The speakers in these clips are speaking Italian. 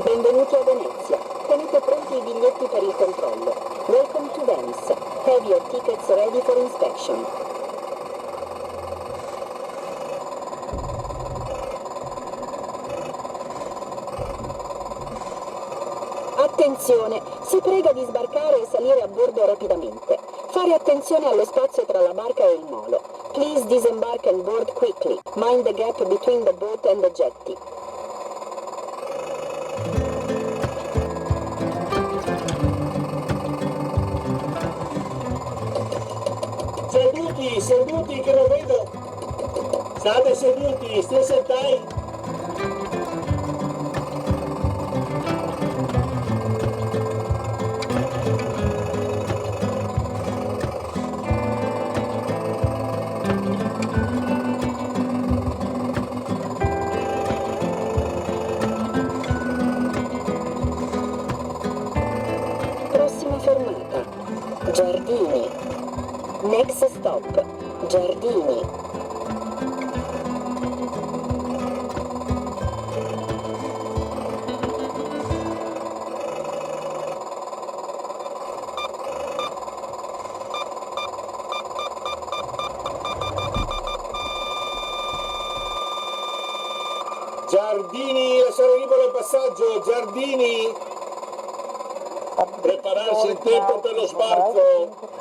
Benvenuti a Venezia. Tenete pronti i biglietti per il controllo. Welcome to Venice. Have your tickets ready for inspection. Attenzione! Si prega di sbarcare e salire a bordo rapidamente. Fare attenzione allo spazio tra la barca e il molo. Please disembark and board quickly. Mind the gap between the boat and the jetty. Seduti che lo vedo. State seduti, stessa time. Prossima fermata. Giardini. Next stop. Giardini. Giardini, lasciare libero il passaggio. Giardini. Prepararsi in tempo per lo sbarco.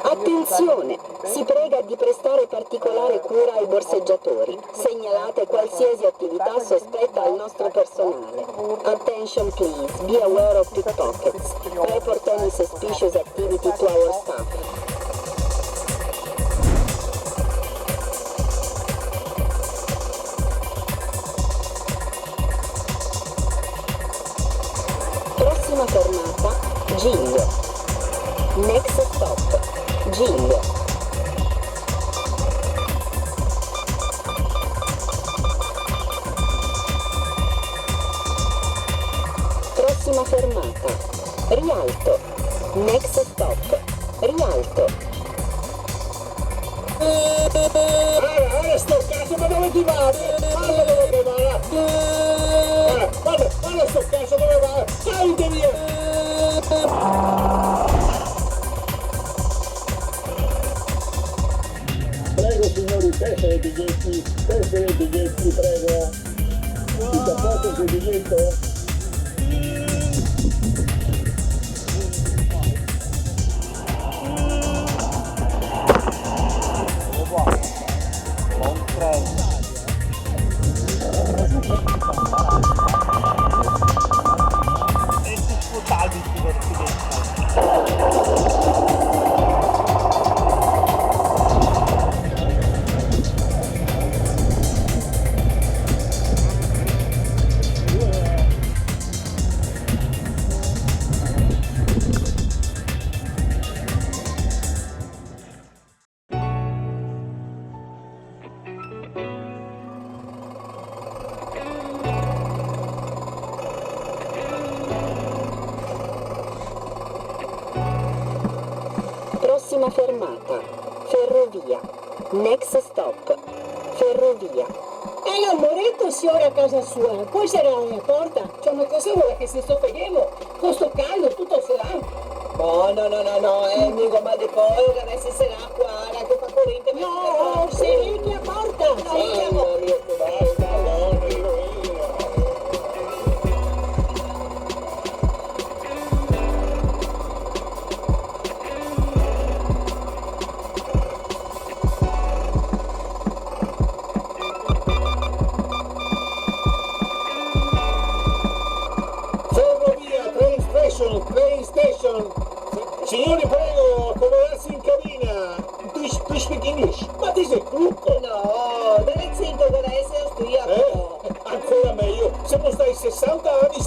Attenzione! Si prega di prestare particolare cura ai borseggiatori. Segnalate qualsiasi attività sospetta al nostro personale. Attention please, be aware of pickpockets. Report any suspicious activity to our staff. Prossima fermata, Giglio. Next stop, Giglio. Prossima fermata, Rialto. Next stop, Rialto. Allora sto cazzo, ma dove ti va? Guarda dove va! Guarda sto cazzo dove va! Salite via! Prego signori, tessere i biglietti, prego. Tutto a posto sul biglietto? Prossima fermata, Ferrovia. Next stop, Ferrovia. L'ammoretto si ora a casa sua, poi sarà alla porta. C'è una cosa vuole che se sto freghevo, con sto caldo tutto sarà. No, amico, ma di poi deve essere l'acqua, che fa corrente. No, sei lì a porta, sei lì a porta. Train station. Signori, prego, accomodarsi in cabina. Do you speak English? Ma ti sei trucco? No, deve essere austriaco. Ancora meglio. Siamo stati 60 anni